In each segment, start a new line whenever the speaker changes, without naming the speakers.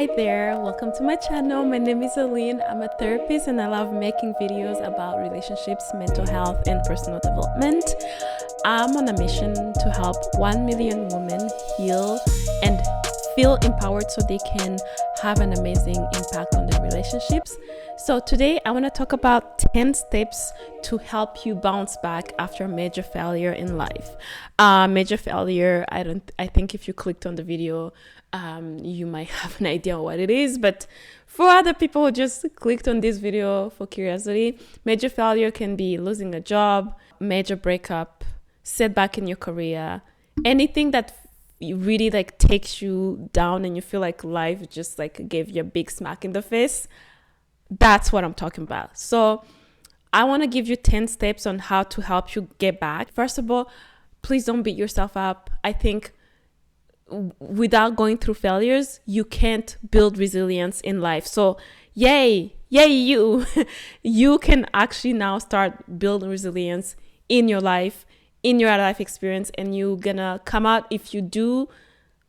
Hi there, welcome to my channel. My name is Aline. I'm a therapist and I love making videos about relationships, mental health, and personal development. I'm on a mission to help 1 million women heal and feel empowered so they can have an amazing impact on their relationships. So today I want to talk about 10 steps to help you bounce back after a major failure in life. Major failure, I think if you clicked on the video, you might have an idea what it is, but for other people who just clicked on this video for curiosity, major failure can be losing a job, major breakup, setback in your career, anything that really takes you down and you feel like life just gave you a big smack in the face. That's what I'm talking about. So I want to give you 10 steps on how to help you get back. First of all, please don't beat yourself up. I think without going through failures, you can't build resilience in life. So yay you. You can actually now start building resilience in your life, in your life experience, and you're gonna come out, if you do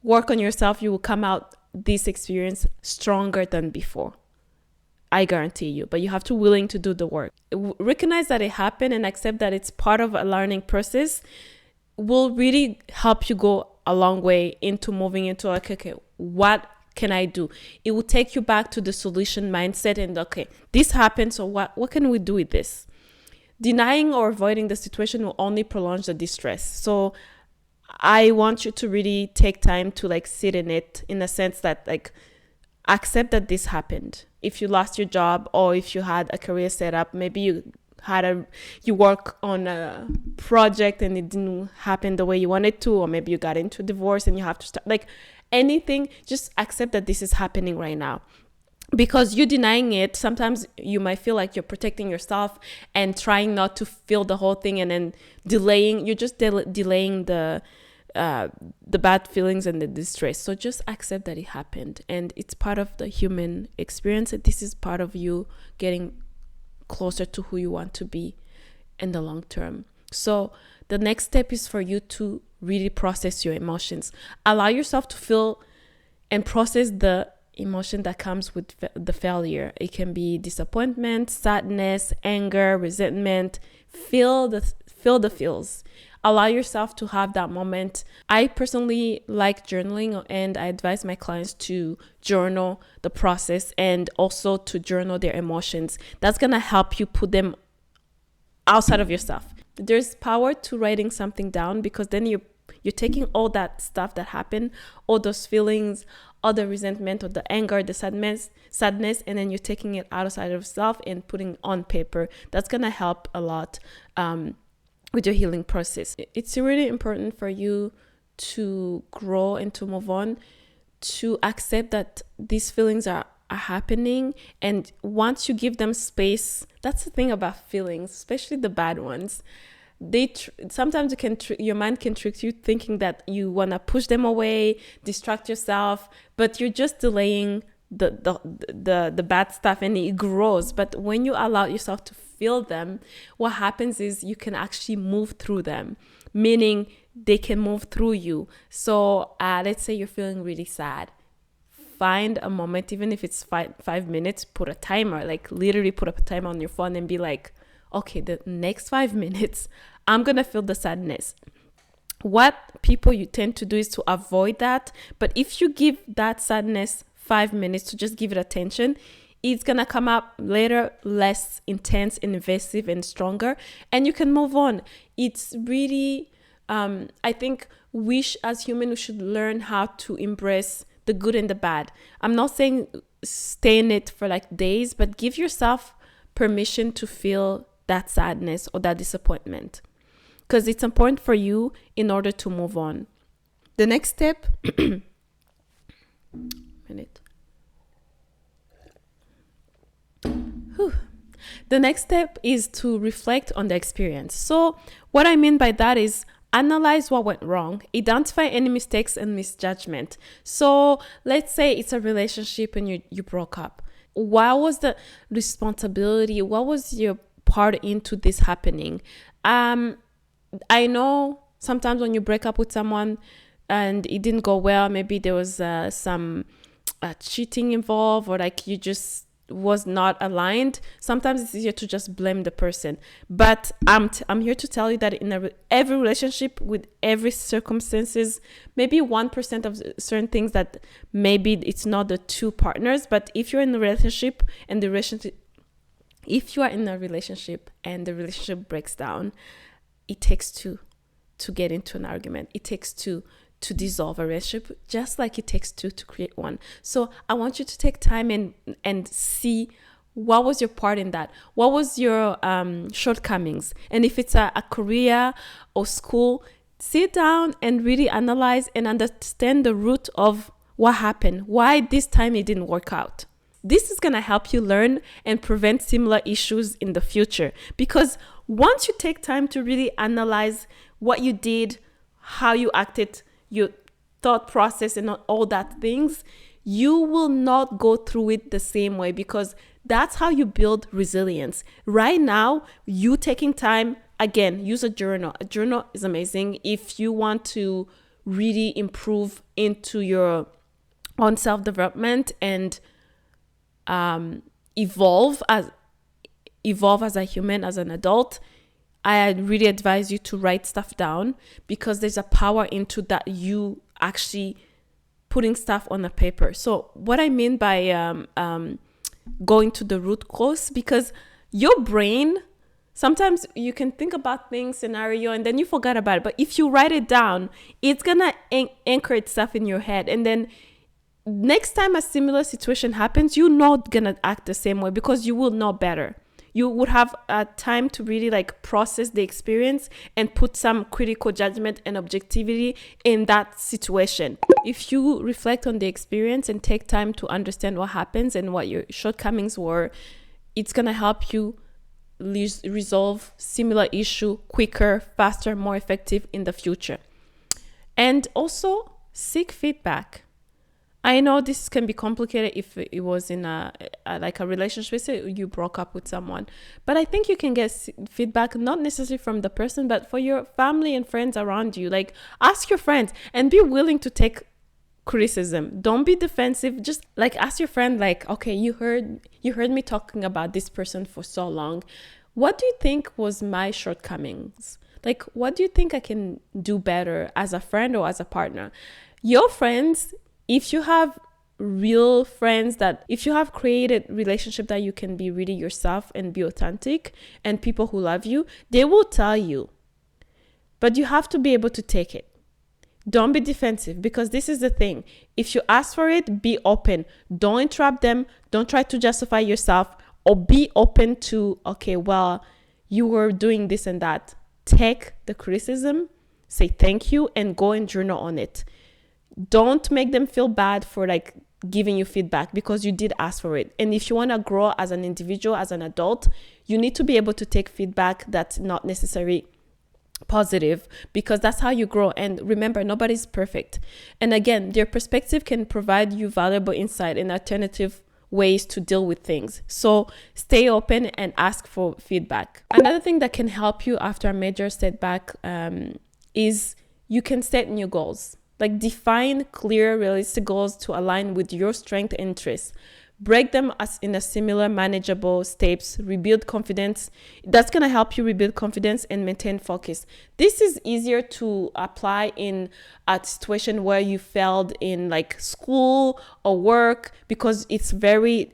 work on yourself, you will come out this experience stronger than before. I guarantee you, but you have to be willing to do the work. Recognize that it happened and accept that it's part of a learning process will really help you go a long way into moving into okay, what can I do? It will take you back to the solution mindset and okay, this happened, so what can we do with this? Denying or avoiding the situation will only prolong the distress. So I want you to really take time to sit in it, in the sense that accept that this happened. If you lost your job or if you had a career set up, maybe you work on a project and it didn't happen the way you wanted to, or maybe you got into a divorce and you have to start anything, just accept that this is happening right now. Because you denying it, sometimes you might feel like you're protecting yourself and trying not to feel the whole thing, and then delaying, you're just delaying the bad feelings and the distress. So just accept that it happened and it's part of the human experience, and this is part of you getting closer to who you want to be in the long term. So the next step is for you to really process your emotions. Allow yourself to feel and process the emotion that comes with the failure. It can be disappointment, sadness, anger, resentment. Feel the feels. Allow yourself to have that moment. I personally like journaling, and I advise my clients to journal the process and also to journal their emotions. That's gonna help you put them outside of yourself. There's power to writing something down, because then you're taking all that stuff that happened, all those feelings, all the resentment or the anger, the sadness, and then you're taking it outside of yourself and putting on paper. That's gonna help a lot with your healing process. It's really important for you to grow and to move on, to accept that these feelings are happening. And once you give them space, that's the thing about feelings, especially the bad ones. Sometimes your mind can trick you thinking that you want to push them away, distract yourself, but you're just delaying the bad stuff, and it grows. But when you allow yourself to feel them, what happens is you can actually move through them, meaning they can move through you. So let's say you're feeling really sad. Find a moment, even if it's 5 minutes, put a timer, literally put a timer on your phone and be like, okay, the next 5 minutes, I'm going to feel the sadness. What people you tend to do is to avoid that. But if you give that sadness 5 minutes to just give it attention, it's going to come up later less intense, invasive, and stronger, and you can move on. It's really, I think as humans, we should learn how to embrace the good and the bad. I'm not saying stay in it for days, but give yourself permission to feel that sadness or that disappointment, because it's important for you in order to move on. The next step, The next step is to reflect on the experience. So what I mean by that is analyze what went wrong, identify any mistakes and misjudgment. So let's say it's a relationship and you broke up. What was the responsibility? What was your part into this happening? I know sometimes when you break up with someone and it didn't go well, maybe there was some cheating involved, or like you just was not aligned, sometimes it's easier to just blame the person. But I'm here to tell you that in every relationship, with every circumstances, maybe 1% of certain things that maybe it's not the two partners, but if you're in a relationship and the relationship breaks down, it takes two to get into an argument. It takes two to dissolve a relationship, just like it takes two to create one. So I want you to take time and see what was your part in that. What was your shortcomings? And if it's a career or school, sit down and really analyze and understand the root of what happened, why this time it didn't work out. This is going to help you learn and prevent similar issues in the future. Because once you take time to really analyze what you did, how you acted, your thought process and all that things, you will not go through it the same way, because that's how you build resilience. Right now, you taking time, again, use a journal. A journal is amazing if you want to really improve into your own self-development and evolve as a human, as an adult. I really advise you to write stuff down, because there's a power into that, you actually putting stuff on a paper. So what I mean by going to the root cause, because your brain, sometimes you can think about things, scenario, and then you forget about it. But if you write it down, it's going to anchor itself in your head. And then next time a similar situation happens, you're not going to act the same way, because you will know better. You would have time to really like process the experience and put some critical judgment and objectivity in that situation. If you reflect on the experience and take time to understand what happens and what your shortcomings were, it's going to help you resolve similar issue quicker, faster, more effective in the future. And also seek feedback. I know this can be complicated if it was in a relationship, say you broke up with someone, but I think you can get feedback, not necessarily from the person, but for your family and friends around you. Like, ask your friends and be willing to take criticism. Don't be defensive. Just like ask your friend, like, okay, you heard me talking about this person for so long. What do you think was my shortcomings? Like, what do you think I can do better as a friend or as a partner? Your friends, if you have real friends, if you have created relationship that you can be really yourself and be authentic, and people who love you, they will tell you. But you have to be able to take it. Don't be defensive, because this is the thing. If you ask for it, be open. Don't interrupt them. Don't try to justify yourself, or be open to, okay, well, you were doing this and that. Take the criticism, say thank you, and go and journal on it. Don't make them feel bad for like giving you feedback, because you did ask for it. And if you want to grow as an individual, as an adult, you need to be able to take feedback that's not necessarily positive, because that's how you grow. And remember, nobody's perfect. And again, their perspective can provide you valuable insight and alternative ways to deal with things. So stay open and ask for feedback. Another thing that can help you after a major setback is you can set new goals. Like, define clear, realistic goals to align with your strength and interests. Break them as in a similar, manageable steps. Rebuild confidence. That's going to help you rebuild confidence and maintain focus. This is easier to apply in a situation where you failed in like school or work, because it's very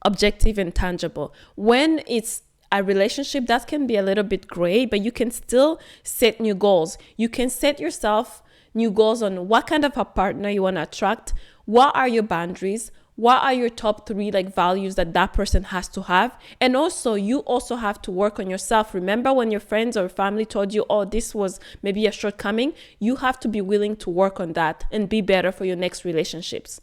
objective and tangible. When it's a relationship, that can be a little bit gray, but you can still set new goals. You can set yourself new goals on what kind of a partner you want to attract. What are your boundaries? What are your top 3 like values that person has to have? And also, you also have to work on yourself. Remember when your friends or family told you, oh, this was maybe a shortcoming, you have to be willing to work on that and be better for your next relationships.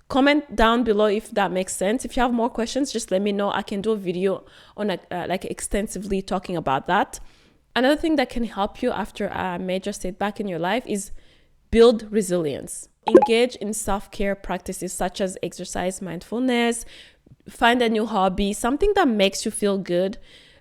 Comment down below if that makes sense. If you have more questions, just let me know. I can do a video on like extensively talking about that. Another thing that can help you after a major setback in your life is build resilience. Engage in self-care practices such as exercise, mindfulness, find a new hobby, something that makes you feel good,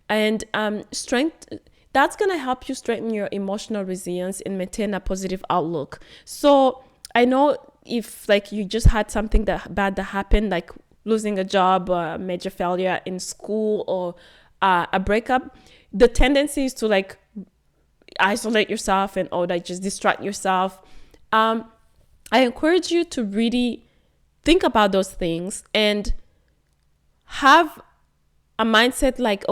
and strength. That's going to help you strengthen your emotional resilience and maintain a positive outlook. So I know if like you just had something that bad that happened, like losing a job, a major failure in school, or a breakup, the tendency is to like isolate yourself and like just distract yourself. I encourage you to really think about those things and have a mindset like,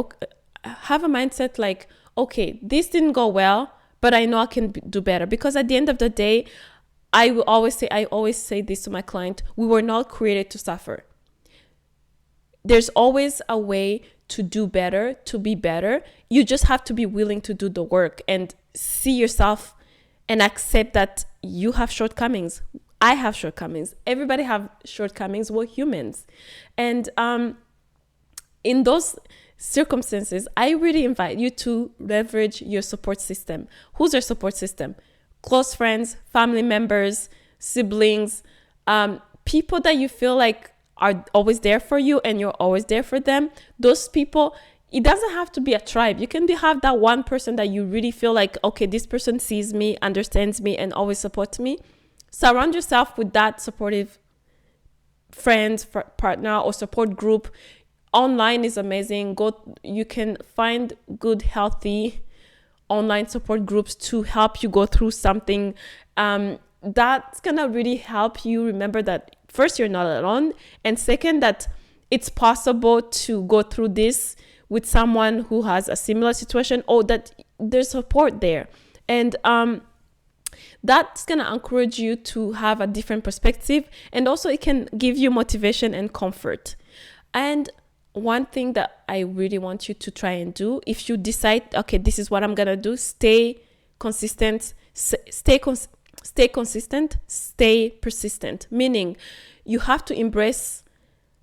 okay, this didn't go well, but I know I can do better. Because at the end of the day, I always say this to my client: we were not created to suffer. There's always a way to do better, to be better. You just have to be willing to do the work and see yourself and accept that you have shortcomings. I have shortcomings. Everybody have shortcomings. We're humans. And in those circumstances, I really invite you to leverage your support system. Who's your support system? Close friends, family members, siblings, people that you feel like are always there for you and you're always there for them. Those people, it doesn't have to be a tribe. You can have that one person that you really feel like, okay, this person sees me, understands me, and always supports me. Surround yourself with that supportive friend, partner, or support group. Online is amazing. You can find good, healthy online support groups to help you go through something. That's gonna really help you remember that, first, you're not alone, and second, that it's possible to go through this with someone who has a similar situation, or that there's support there. And that's gonna encourage you to have a different perspective, and also it can give you motivation and comfort. And one thing that I really want you to try and do, if you decide, okay, this is what I'm gonna do, stay consistent, stay consistent, stay persistent. Meaning, you have to embrace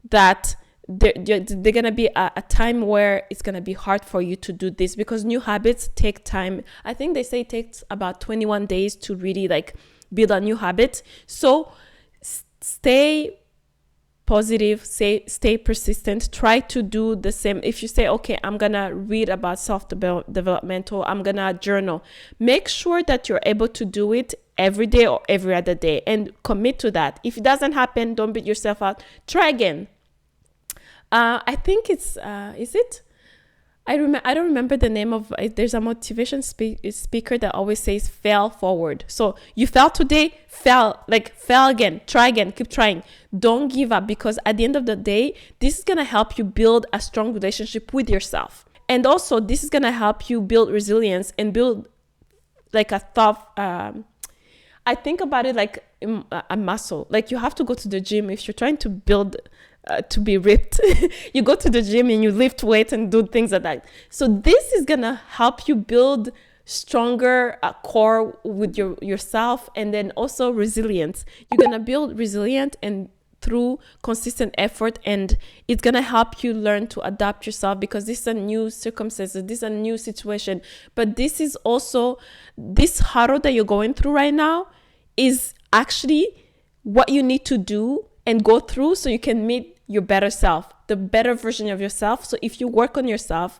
that there's gonna be a time where it's gonna be hard for you to do this, because new habits take time. I think they say it takes about 21 days to really like build a new habit. So stay positive, stay persistent, try to do the same. If you say, okay, I'm gonna read about self-development, or I'm gonna journal, make sure that you're able to do it every day or every other day, and commit to that. If it doesn't happen, don't beat yourself up. Try again. I think it's is it? I don't remember the name of it. There's a motivation speaker that always says fail forward. So you fell today, fail again, try again, keep trying. Don't give up, because at the end of the day, this is going to help you build a strong relationship with yourself. And also this is going to help you build resilience and build like a thought. I think about it like a muscle. Like you have to go to the gym if you're trying to build to be ripped. You go to the gym and you lift weights and do things like that. So this is gonna help you build stronger core with yourself, and then also resilience. You're gonna build resilient and through consistent effort, and it's gonna help you learn to adapt yourself, because this is a new circumstances, this is a new situation. But this is also, this hurdle that you're going through right now is actually what you need to do and go through so you can meet your better self, the better version of yourself. So if you work on yourself,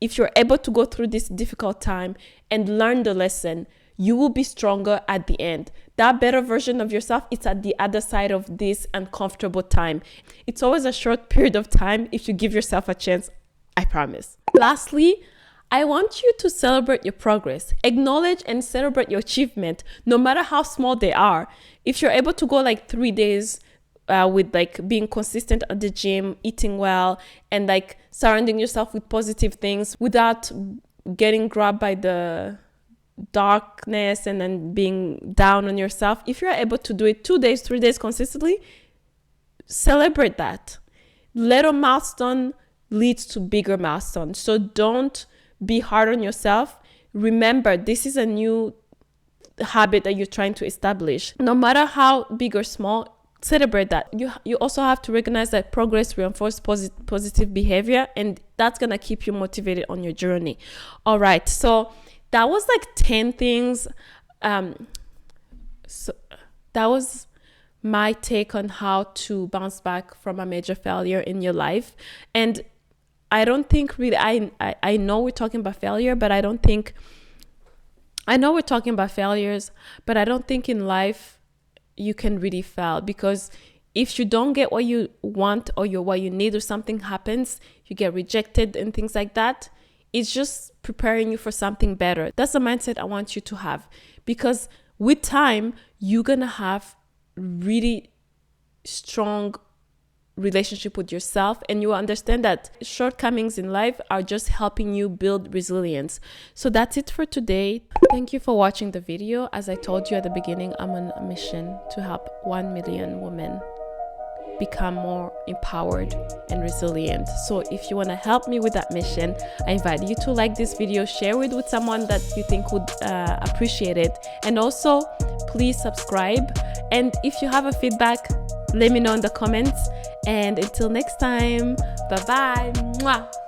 if you're able to go through this difficult time and learn the lesson, you will be stronger at the end. That better version of yourself, it's at the other side of this uncomfortable time. It's always a short period of time if you give yourself a chance, I promise. Lastly, I want you to celebrate your progress. Acknowledge and celebrate your achievement, no matter how small they are. If you're able to go like 3 days with like being consistent at the gym, eating well, and like surrounding yourself with positive things without getting grabbed by the darkness and then being down on yourself. If you're able to do it 2 days, 3 days consistently, celebrate that. Little milestone leads to bigger milestone. So don't be hard on yourself. Remember, this is a new habit that you're trying to establish. No matter how big or small, celebrate that. You also have to recognize that progress reinforces positive behavior, and that's gonna keep you motivated on your journey. All right, so that was like 10 things. So that was my take on how to bounce back from a major failure in your life. And I don't think really, I know we're talking about failure, but I know we're talking about failures, but I don't think in life you can really fail, because if you don't get what you want or what you need, or something happens, you get rejected and things like that, it's just preparing you for something better. That's the mindset I want you to have, because with time, you're gonna have really strong relationship with yourself, and you will understand that shortcomings in life are just helping you build resilience. So that's it for today. Thank you for watching the video. As I told you at the beginning, I'm on a mission to help 1 million women become more empowered and resilient. So if you want to help me with that mission, I invite you to like this video, share it with someone that you think would appreciate it, and also please subscribe. And if you have a feedback, let me know in the comments. And until next time, bye bye. Mwah.